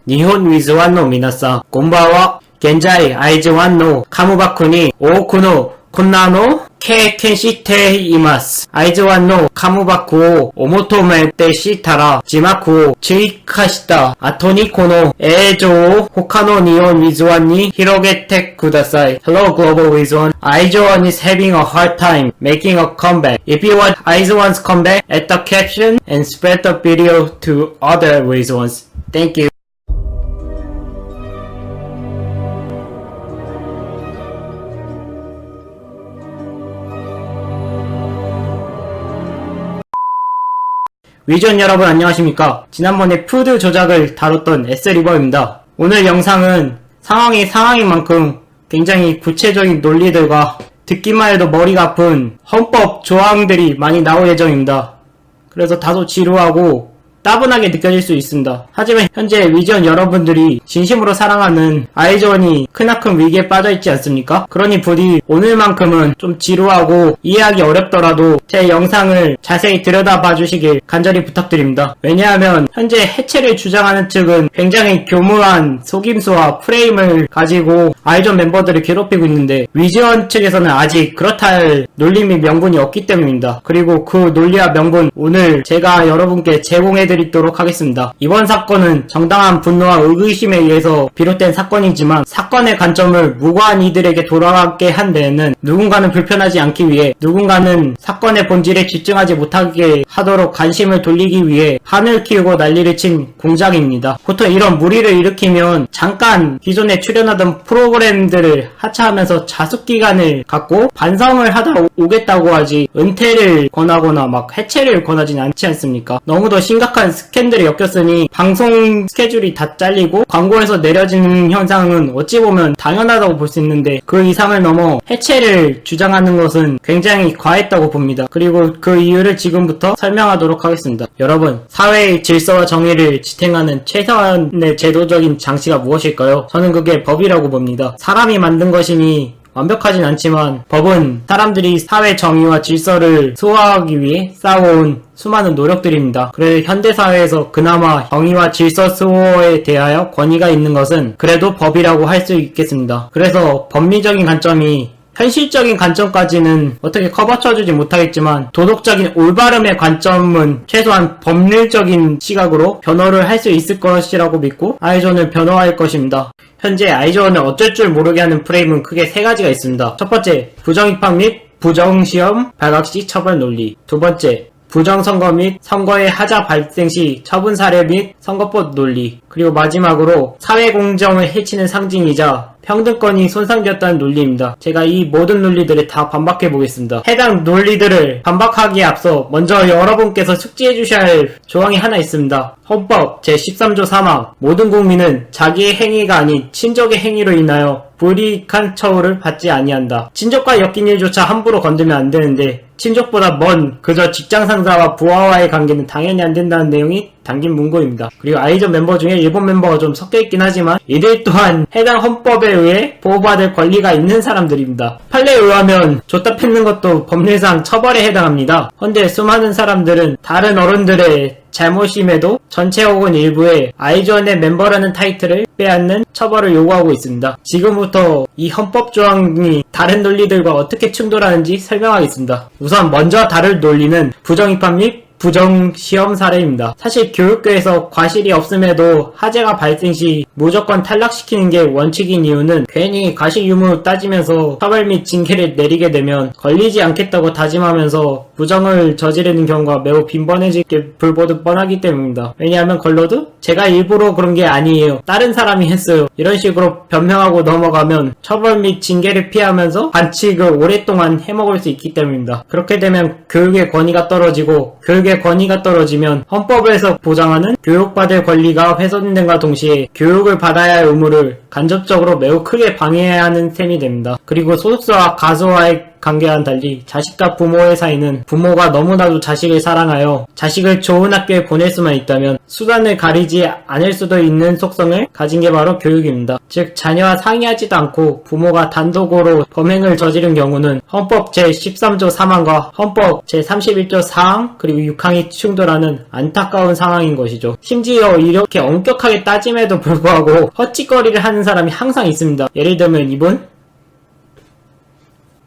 日本 with one の皆さん、こんばんは。現在、愛知湾のカムバックに多くの困難を経験しています。愛知湾のカムバックをお求めでしたら、字幕を追加した後にこの映像を他の日本 with one に広げてください。Hello Global with one. 愛知湾 is having a hard time making a comeback. If you want 愛知湾's comeback, add the caption and spread the video to other with ones. Thank you. 위전 여러분 안녕하십니까? 지난번에 푸드 조작을 다뤘던 S리버입니다. 오늘 영상은 상황이 상황인 만큼 굉장히 구체적인 논리들과 듣기만 해도 머리가 아픈 헌법 조항들이 많이 나올 예정입니다. 그래서 다소 지루하고 따분하게 느껴질 수 있습니다. 하지만 현재 위전 여러분들이 진심으로 사랑하는 아이즈원이 크나큰 위기에 빠져있지 않습니까? 그러니 부디 오늘만큼은 좀 지루하고 이해하기 어렵더라도 제 영상을 자세히 들여다봐 주시길 간절히 부탁드립니다. 왜냐하면 현재 해체를 주장하는 측은 굉장히 교묘한 속임수와 프레임을 가지고 아이즈원 멤버들을 괴롭히고 있는데 위전 측에서는 아직 그렇다 할 논리 및 명분이 없기 때문입니다. 그리고 그 논리와 명분 오늘 제가 여러분께 제공해드리도록 하겠습니다. 이번 사건은 정당한 분노와 의구심에 의해서 비롯된 사건이지만 사건의 관점을 무고한 이들에게 돌아가게 한 데에는 누군가는 불편하지 않기 위해 누군가는 사건의 본질에 집중하지 못하게 하도록 관심을 돌리기 위해 판을 키우고 난리를 친 공작입니다. 보통 이런 무리를 일으키면 잠깐 기존에 출연하던 프로그램들을 하차하면서 자숙기간을 갖고 반성을 하다 오겠다고 하지 은퇴를 권하거나 막 해체를 권하진 않지 않습니까? 너무도 심각한 스캔들이 엮였으니 방송 스케줄이 다 잘리고 광고에서 내려지는 현상은 어찌 보면 당연하다고 볼 수 있는데 그 이상을 넘어 해체를 주장하는 것은 굉장히 과했다고 봅니다. 그리고 그 이유를 지금부터 설명하도록 하겠습니다. 여러분, 사회의 질서와 정의를 지탱하는 최소한의 제도적인 장치가 무엇일까요? 저는 그게 법이라고 봅니다. 사람이 만든 것이니 완벽하진 않지만 법은 사람들이 사회 정의와 질서를 수호하기 위해 쌓아온 수많은 노력들입니다. 그래서 현대사회에서 그나마 정의와 질서 수호에 대하여 권위가 있는 것은 그래도 법이라고 할 수 있겠습니다. 그래서 법리적인 관점이 현실적인 관점까지는 어떻게 커버쳐주지 못하겠지만 도덕적인 올바름의 관점은 최소한 법률적인 시각으로 변호를 할 수 있을 것이라고 믿고 아이존을 변호할 것입니다. 현재 아이존을 어쩔 줄 모르게 하는 프레임은 크게 세 가지가 있습니다. 첫 번째, 부정입학 및 부정시험 발각시 처벌 논리. 두 번째, 부정선거 및 선거의 하자 발생 시 처분 사례 및 선거법 논리. 그리고 마지막으로 사회공정을 해치는 상징이자 평등권이 손상되었다는 논리입니다. 제가 이 모든 논리들을 다 반박해 보겠습니다. 해당 논리들을 반박하기에 앞서 먼저 여러분께서 숙지해 주셔야 할 조항이 하나 있습니다. 헌법 제13조 3항 모든 국민은 자기의 행위가 아닌 친족의 행위로 인하여 불이익한 처우를 받지 아니한다. 친족과 엮인 일조차 함부로 건들면 안 되는데 친족보다 먼 그저 직장 상사와 부하와의 관계는 당연히 안 된다는 내용이 담긴 문구입니다. 그리고 아이존 멤버 중에 일본 멤버가 좀 섞여있긴 하지만 이들 또한 해당 헌법에 의해 보호받을 권리가 있는 사람들입니다. 판례에 의하면 줬다 팼는 것도 법률상 처벌에 해당합니다. 헌데 수많은 사람들은 다른 어른들의 잘못임에도 전체 혹은 일부에 아이존의 멤버라는 타이틀을 빼앗는 처벌을 요구하고 있습니다. 지금부터 이 헌법 조항이 다른 논리들과 어떻게 충돌하는지 설명하겠습니다. 우선 먼저 다룰 논리는 부정입학 및 부정시험 사례입니다. 사실 교육계에서 과실이 없음에도 하재가 발생 시 무조건 탈락시키는 게 원칙인 이유는 괜히 과실 유무 따지면서 처벌 및 징계를 내리게 되면 걸리지 않겠다고 다짐하면서 부정을 저지르는 경우가 매우 빈번해질 게 불보듯 뻔하기 때문입니다. 왜냐하면 걸러도 제가 일부러 그런 게 아니에요. 다른 사람이 했어요. 이런 식으로 변명하고 넘어가면 처벌 및 징계를 피하면서 반칙을 오랫동안 해먹을 수 있기 때문입니다. 그렇게 되면 교육의 권위가 떨어지고 교육의 권위가 떨어지면 헌법에서 보장하는 교육받을 권리가 훼손됨과 동시에 교육을 받아야 할 의무를 간접적으로 매우 크게 방해해야 하는 셈이 됩니다. 그리고 소속사와 가수와의 관계와는 달리 자식과 부모의 사이는 부모가 너무나도 자식을 사랑하여 자식을 좋은 학교에 보낼 수만 있다면 수단을 가리지 않을 수도 있는 속성을 가진 게 바로 교육입니다. 즉 자녀와 상의하지도 않고 부모가 단독으로 범행을 저지른 경우는 헌법 제13조 3항과 헌법 제31조 4항 그리고 6항이 충돌하는 안타까운 상황인 것이죠. 심지어 이렇게 엄격하게 따짐에도 불구하고 헛짓거리를 하는 사람이 항상 있습니다. 예를 들면 이분?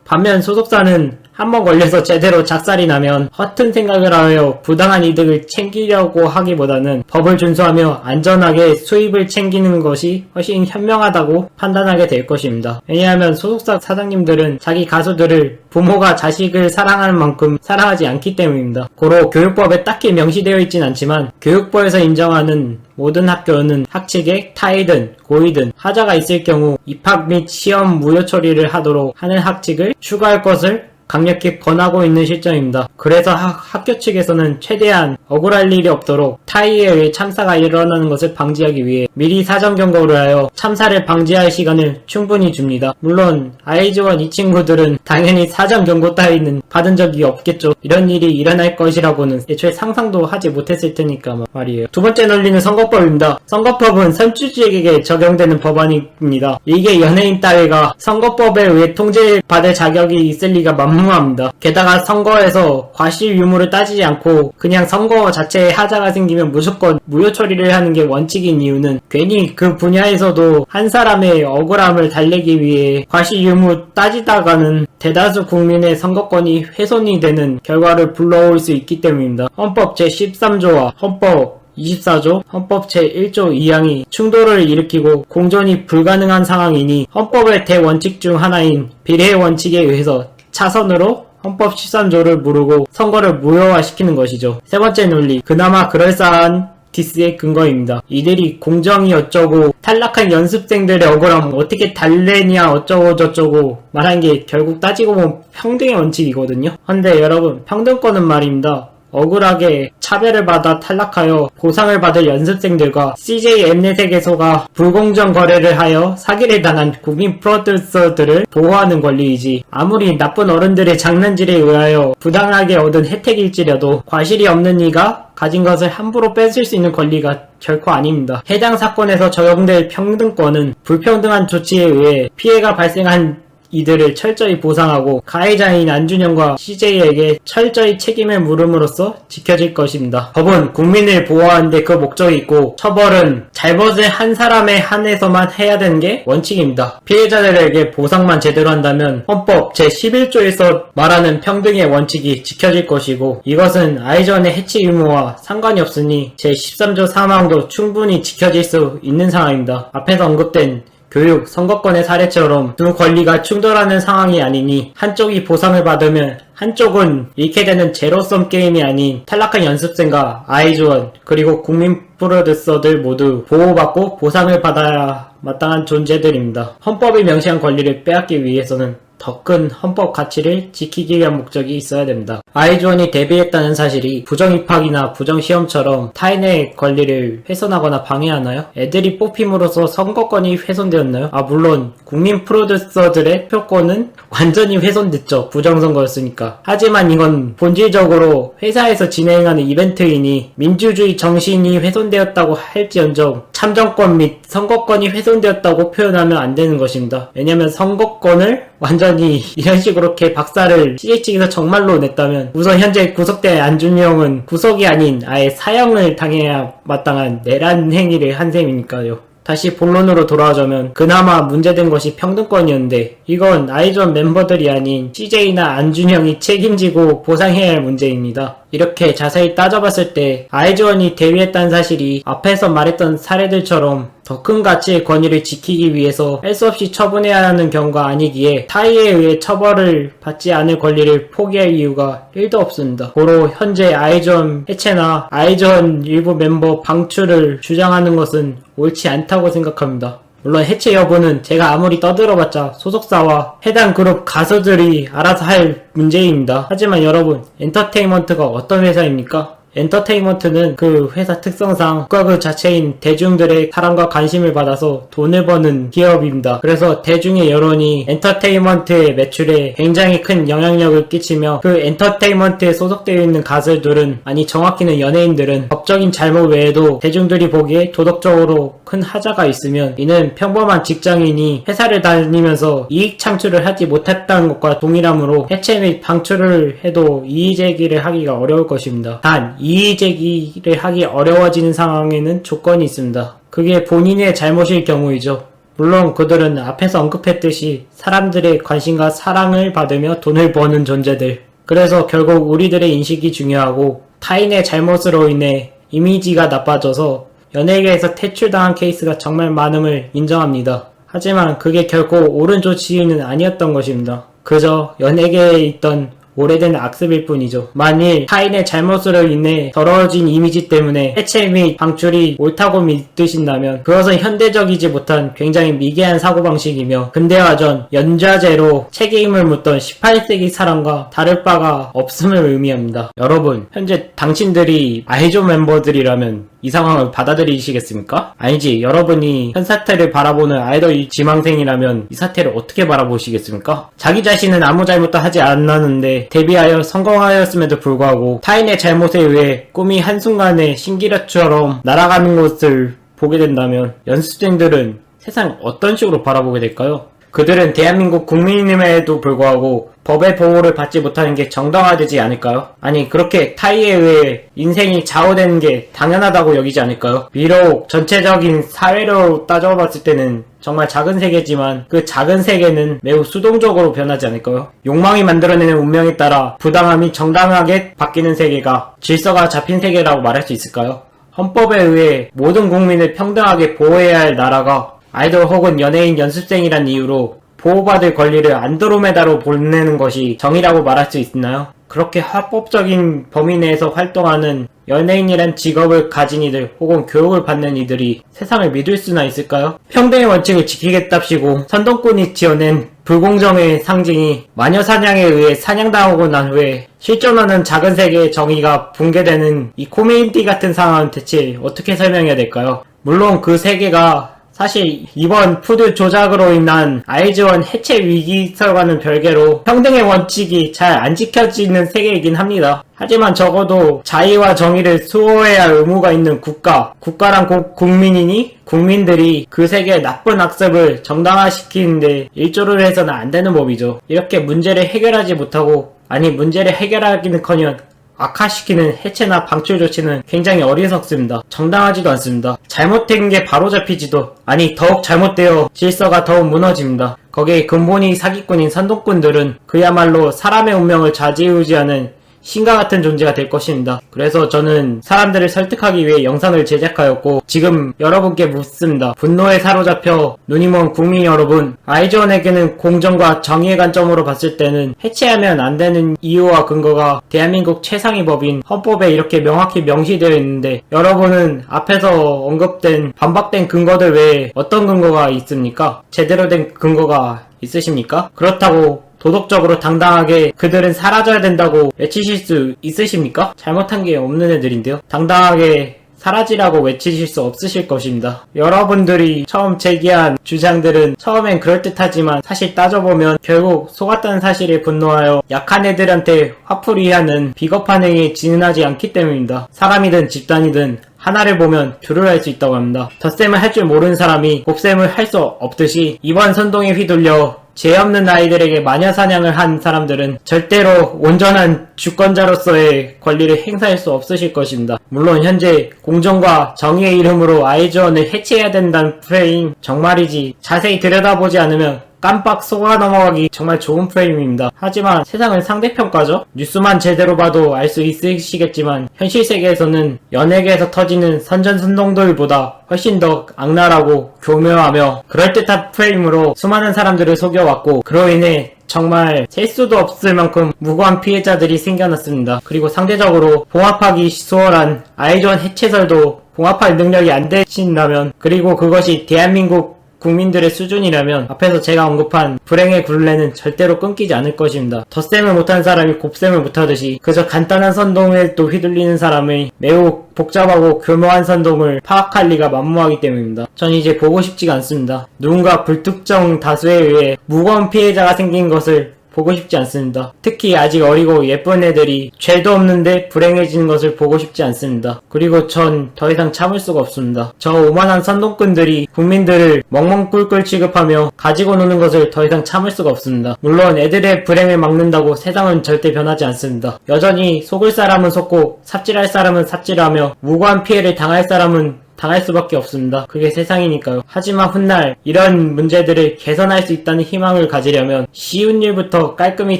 반면 소속사는 한번 걸려서 제대로 작살이 나면 허튼 생각을 하여 부당한 이득을 챙기려고 하기보다는 법을 준수하며 안전하게 수입을 챙기는 것이 훨씬 현명하다고 판단하게 될 것입니다. 왜냐하면 소속사 사장님들은 자기 가수들을 부모가 자식을 사랑하는 만큼 사랑하지 않기 때문입니다. 고로 교육법에 딱히 명시되어 있진 않지만 교육부에서 인정하는 모든 학교는 학칙에 타이든 고이든 하자가 있을 경우 입학 및 시험 무효 처리를 하도록 하는 학칙을 추가할 것을 강력히 권하고 있는 실정입니다. 그래서 학교 측에서는 최대한 억울할 일이 없도록 타의에 의해 참사가 일어나는 것을 방지하기 위해 미리 사전 경고를 하여 참사를 방지할 시간을 충분히 줍니다. 물론 아이즈원 이 친구들은 당연히 사전 경고 따위는 받은 적이 없겠죠. 이런 일이 일어날 것이라고는 애초에 상상도 하지 못했을 테니까 말이에요. 두 번째 논리는 선거법입니다. 선거법은 선출직에게 적용되는 법안입니다. 이게 연예인 따위가 선거법에 의해 통제받을 자격이 있을 리가 만무합니다. 게다가 선거에서 과실 유무를 따지지 않고 그냥 선거 자체에 하자가 생기면 무조건 무효 처리를 하는 게 원칙인 이유는 괜히 그 분야에서도 한 사람의 억울함을 달래기 위해 과실 유무 따지다가는 대다수 국민의 선거권이 훼손이 되는 결과를 불러올 수 있기 때문입니다. 헌법 제13조와 헌법 24조, 헌법 제1조 2항이 충돌을 일으키고 공존이 불가능한 상황이니 헌법의 대원칙 중 하나인 비례 원칙에 의해서 차선으로 헌법 13조를 무르고 선거를 무효화시키는 것이죠. 세 번째 논리, 그나마 그럴싸한 디스의 근거입니다. 이들이 공정이 어쩌고 탈락한 연습생들의 억울함 어떻게 달래냐 어쩌고 저쩌고 말한 게 결국 따지고 보면 평등의 원칙이거든요. 근데 여러분 평등권은 말입니다. 억울하게 차별을 받아 탈락하여 보상을 받을 연습생들과 CJ 엠넷에게서가 불공정 거래를 하여 사기를 당한 국민 프로듀서들을 보호하는 권리이지 아무리 나쁜 어른들의 장난질에 의하여 부당하게 얻은 혜택일지라도 과실이 없는 이가 가진 것을 함부로 뺏을 수 있는 권리가 결코 아닙니다. 해당 사건에서 적용될 평등권은 불평등한 조치에 의해 피해가 발생한 이들을 철저히 보상하고 가해자인 안준영과 CJ에게 철저히 책임을 물음으로써 지켜질 것입니다. 법은 국민을 보호하는데 그 목적이 있고 처벌은 잘못을 한 사람에 한해서만 해야 되는 게 원칙입니다. 피해자들에게 보상만 제대로 한다면 헌법 제11조에서 말하는 평등의 원칙이 지켜질 것이고 이것은 아이전의 해치 유무와 상관이 없으니 제13조 3항도 충분히 지켜질 수 있는 상황입니다. 앞에서 언급된 교육, 선거권의 사례처럼 두 권리가 충돌하는 상황이 아니니 한쪽이 보상을 받으면 한쪽은 잃게 되는 제로섬 게임이 아닌 탈락한 연습생과 아이즈원 그리고 국민 프로듀서들 모두 보호받고 보상을 받아야 마땅한 존재들입니다. 헌법이 명시한 권리를 빼앗기 위해서는 더 큰 헌법 가치를 지키기 위한 목적이 있어야 됩니다. 아이즈원이 데뷔했다는 사실이 부정입학이나 부정시험처럼 타인의 권리를 훼손하거나 방해하나요? 애들이 뽑힘으로써 선거권이 훼손되었나요? 물론 국민 프로듀서들의 표권은 완전히 훼손됐죠. 부정선거였으니까. 하지만 이건 본질적으로 회사에서 진행하는 이벤트이니 민주주의 정신이 훼손되었다고 할지언정 참정권 및 선거권이 훼손되었다고 표현하면 안 되는 것입니다. 왜냐면 선거권을 완전히 이런 식으로 이렇게 박살을 CH에서 정말로 냈다면 우선 현재 구속된 안준영은 구속이 아닌 아예 사형을 당해야 마땅한 내란 행위를 한 셈이니까요. 다시 본론으로 돌아오자면 그나마 문제된 것이 평등권이었는데 이건 아이즈원 멤버들이 아닌 CJ나 안준영이 책임지고 보상해야 할 문제입니다. 이렇게 자세히 따져봤을 때 아이즈원이 데뷔했다는 사실이 앞에서 말했던 사례들처럼 더 큰 가치의 권위를 지키기 위해서 할 수 없이 처분해야 하는 경우가 아니기에 타의에 의해 처벌을 받지 않을 권리를 포기할 이유가 1도 없습니다. 고로 현재 아이즈원 해체나 아이즈원 일부 멤버 방출을 주장하는 것은 옳지 않다고 생각합니다. 물론 해체 여부는 제가 아무리 떠들어봤자 소속사와 해당 그룹 가수들이 알아서 할 문제입니다. 하지만 여러분, 엔터테인먼트가 어떤 회사입니까? 엔터테인먼트는 그 회사 특성상 국가 그 자체인 대중들의 사랑과 관심을 받아서 돈을 버는 기업입니다. 그래서 대중의 여론이 엔터테인먼트의 매출에 굉장히 큰 영향력을 끼치며 그 엔터테인먼트에 소속되어 있는 가수들은, 아니 정확히는 연예인들은 법적인 잘못 외에도 대중들이 보기에 도덕적으로 큰 하자가 있으면 이는 평범한 직장인이 회사를 다니면서 이익 창출을 하지 못했다는 것과 동일하므로 해체 및 방출을 해도 이의제기를 하기가 어려울 것입니다. 단 이의제기를 하기 어려워지는 상황에는 조건이 있습니다. 그게 본인의 잘못일 경우이죠. 물론 그들은 앞에서 언급했듯이 사람들의 관심과 사랑을 받으며 돈을 버는 존재들. 그래서 결국 우리들의 인식이 중요하고, 타인의 잘못으로 인해 이미지가 나빠져서 연예계에서 퇴출당한 케이스가 정말 많음을 인정합니다. 하지만 그게 결코 옳은 조치는 아니었던 것입니다. 그저 연예계에 있던 오래된 악습일 뿐이죠. 만일 타인의 잘못으로 인해 더러워진 이미지 때문에 해체 및 방출이 옳다고 믿으신다면 그것은 현대적이지 못한 굉장히 미개한 사고방식이며 근대화 전 연좌제로 책임을 묻던 18세기 사람과 다를 바가 없음을 의미합니다. 여러분, 현재 당신들이 아이조 멤버들이라면 이 상황을 받아들이시겠습니까? 아니지, 여러분이 현 사태를 바라보는 아이돌 지망생이라면 이 사태를 어떻게 바라보시겠습니까? 자기 자신은 아무 잘못도 하지 않았는데 데뷔하여 성공하였음에도 불구하고 타인의 잘못에 의해 꿈이 한순간에 신기루처럼 날아가는 것을 보게 된다면 연습생들은 세상을 어떤 식으로 바라보게 될까요? 그들은 대한민국 국민임에도 불구하고 법의 보호를 받지 못하는 게 정당화되지 않을까요? 아니, 그렇게 타의에 의해 인생이 좌우되는 게 당연하다고 여기지 않을까요? 비록 전체적인 사회로 따져봤을 때는 정말 작은 세계지만 그 작은 세계는 매우 수동적으로 변하지 않을까요? 욕망이 만들어내는 운명에 따라 부당함이 정당하게 바뀌는 세계가 질서가 잡힌 세계라고 말할 수 있을까요? 헌법에 의해 모든 국민을 평등하게 보호해야 할 나라가 아이돌 혹은 연예인 연습생이란 이유로 보호받을 권리를 안드로메다로 보내는 것이 정의라고 말할 수 있나요? 그렇게 합법적인 범위 내에서 활동하는 연예인이란 직업을 가진 이들 혹은 교육을 받는 이들이 세상을 믿을 수나 있을까요? 평등의 원칙을 지키겠답시고 선동꾼이 지어낸 불공정의 상징이 마녀 사냥에 의해 사냥당하고 난 후에 실존하는 작은 세계의 정의가 붕괴되는 이 코미디 같은 상황은 대체 어떻게 설명해야 될까요? 물론 그 세계가 사실 이번 푸드 조작으로 인한 아이즈원 해체 위기설과는 별개로 평등의 원칙이 잘 안 지켜지는 세계이긴 합니다. 하지만 적어도 자의와 정의를 수호해야 할 의무가 있는 국가랑 국민이니 국민들이 그 세계의 나쁜 악습을 정당화시키는데 일조를 해서는 안 되는 법이죠. 이렇게 문제를 해결하지 못하고, 아니 문제를 해결하기는커녕 악화시키는 해체나 방출 조치는 굉장히 어리석습니다. 정당하지도 않습니다. 잘못된 게 바로잡히지도, 아니 더욱 잘못되어 질서가 더욱 무너집니다. 거기에 근본이 사기꾼인 선동꾼들은 그야말로 사람의 운명을 좌지우지하는 신과 같은 존재가 될 것입니다. 그래서 저는 사람들을 설득하기 위해 영상을 제작하였고 지금 여러분께 묻습니다. 분노에 사로잡혀 눈이 먼 국민 여러분, 아이즈원에게는 공정과 정의의 관점으로 봤을 때는 해체하면 안 되는 이유와 근거가 대한민국 최상위 법인 헌법에 이렇게 명확히 명시되어 있는데 여러분은 앞에서 언급된 반박된 근거들 외에 어떤 근거가 있습니까? 제대로 된 근거가 있으십니까? 그렇다고 도덕적으로 당당하게 그들은 사라져야 된다고 외치실 수 있으십니까? 잘못한 게 없는 애들인데요. 당당하게 사라지라고 외치실 수 없으실 것입니다. 여러분들이 처음 제기한 주장들은 처음엔 그럴듯하지만 사실 따져보면 결국 속았다는 사실에 분노하여 약한 애들한테 화풀이하는 비겁한 행위에 진은하지 않기 때문입니다. 사람이든 집단이든 하나를 보면 둘을 할 수 있다고 합니다. 덧셈을 할 줄 모르는 사람이 곱셈을 할 수 없듯이 이번 선동에 휘둘려 죄 없는 아이들에게 마녀 사냥을 한 사람들은 절대로 온전한 주권자로서의 권리를 행사할 수 없으실 것입니다. 물론 현재 공정과 정의의 이름으로 아이즈원을 해체해야 된다는 프레임 정말이지 자세히 들여다보지 않으면 깜빡 속아 넘어가기 정말 좋은 프레임입니다. 하지만 세상은 상대평가죠. 뉴스만 제대로 봐도 알 수 있으시겠지만 현실 세계에서는 연예계에서 터지는 선전선동들보다 훨씬 더 악랄하고 교묘하며 그럴듯한 프레임으로 수많은 사람들을 속여왔고 그로 인해 정말 셀 수도 없을 만큼 무고한 피해자들이 생겨났습니다. 그리고 상대적으로 봉합하기 수월한 아이즈원 해체설도 봉합할 능력이 안 되신다면, 그리고 그것이 대한민국 국민들의 수준이라면 앞에서 제가 언급한 불행의 굴레는 절대로 끊기지 않을 것입니다. 덧셈을 못한 사람이 곱셈을 못하듯이 그저 간단한 선동에 또 휘둘리는 사람의 매우 복잡하고 교묘한 선동을 파악할 리가 만무하기 때문입니다. 전 이제 보고 싶지가 않습니다. 누군가 불특정 다수에 의해 무거운 피해자가 생긴 것을 보고 싶지 않습니다. 특히 아직 어리고 예쁜 애들이 죄도 없는데 불행해지는 것을 보고 싶지 않습니다. 그리고 전 더 이상 참을 수가 없습니다. 저 오만한 선동꾼들이 국민들을 멍멍꿀꿀 취급하며 가지고 노는 것을 더 이상 참을 수가 없습니다. 물론 애들의 불행을 막는다고 세상은 절대 변하지 않습니다. 여전히 속을 사람은 속고 삽질할 사람은 삽질하며 무고한 피해를 당할 사람은 당할 수밖에 없습니다. 그게 세상이니까요. 하지만 훗날 이런 문제들을 개선할 수 있다는 희망을 가지려면 쉬운 일부터 깔끔히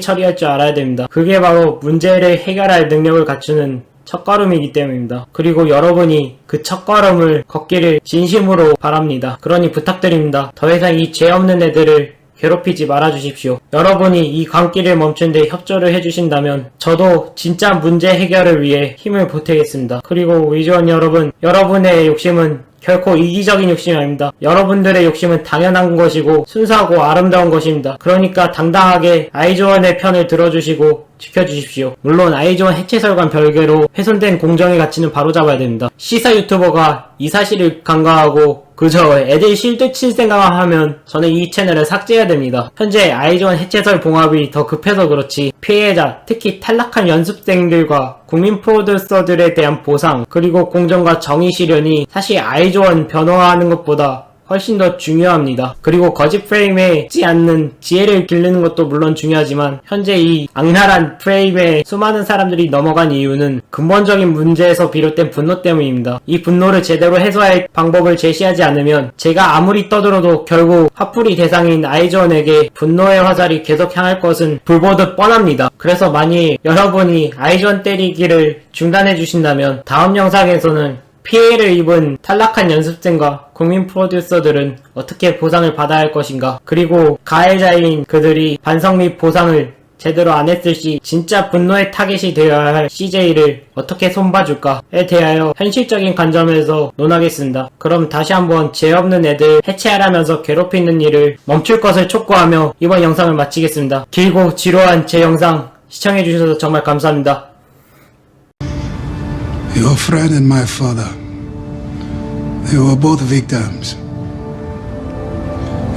처리할 줄 알아야 됩니다. 그게 바로 문제를 해결할 능력을 갖추는 첫걸음이기 때문입니다. 그리고 여러분이 그 첫걸음을 걷기를 진심으로 바랍니다. 그러니 부탁드립니다. 더 이상 이 죄 없는 애들을 괴롭히지 말아주십시오. 여러분이 이 광기를 멈춘데 협조를 해주신다면 저도 진짜 문제 해결을 위해 힘을 보태겠습니다. 그리고 위즈원 여러분, 여러분의 욕심은 결코 이기적인 욕심이 아닙니다. 여러분들의 욕심은 당연한 것이고 순수하고 아름다운 것입니다. 그러니까 당당하게 아이즈원의 편을 들어주시고 지켜주십시오. 물론 아이즈원 해체설과는 별개로 훼손된 공정의 가치는 바로잡아야 됩니다. 시사 유튜버가 이 사실을 간과하고 그저 애들 실드 칠 생각만 하면 저는 이 채널을 삭제해야 됩니다. 현재 아이즈원 해체설 봉합이 더 급해서 그렇지 피해자, 특히 탈락한 연습생들과 국민 프로듀서들에 대한 보상, 그리고 공정과 정의 실현이 사실 아이즈원 변화하는 것보다 훨씬 더 중요합니다. 그리고 거짓 프레임에 있지 않는 지혜를 기르는 것도 물론 중요하지만 현재 이 악랄한 프레임에 수많은 사람들이 넘어간 이유는 근본적인 문제에서 비롯된 분노 때문입니다. 이 분노를 제대로 해소할 방법을 제시하지 않으면 제가 아무리 떠들어도 결국 화풀이 대상인 아이즈원에게 분노의 화살이 계속 향할 것은 불보듯 뻔합니다. 그래서 만일 여러분이 아이즈원 때리기를 중단해 주신다면 다음 영상에서는 피해를 입은 탈락한 연습생과 국민 프로듀서들은 어떻게 보상을 받아야 할 것인가, 그리고 가해자인 그들이 반성 및 보상을 제대로 안 했을 시 진짜 분노의 타겟이 되어야 할 CJ를 어떻게 손봐줄까에 대하여 현실적인 관점에서 논하겠습니다. 그럼 다시 한번 죄 없는 애들 해체하라면서 괴롭히는 일을 멈출 것을 촉구하며 이번 영상을 마치겠습니다. 길고 지루한 제 영상 시청해주셔서 정말 감사합니다. Your friend and my father, they were both victims.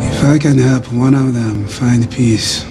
If I can help one of them find peace,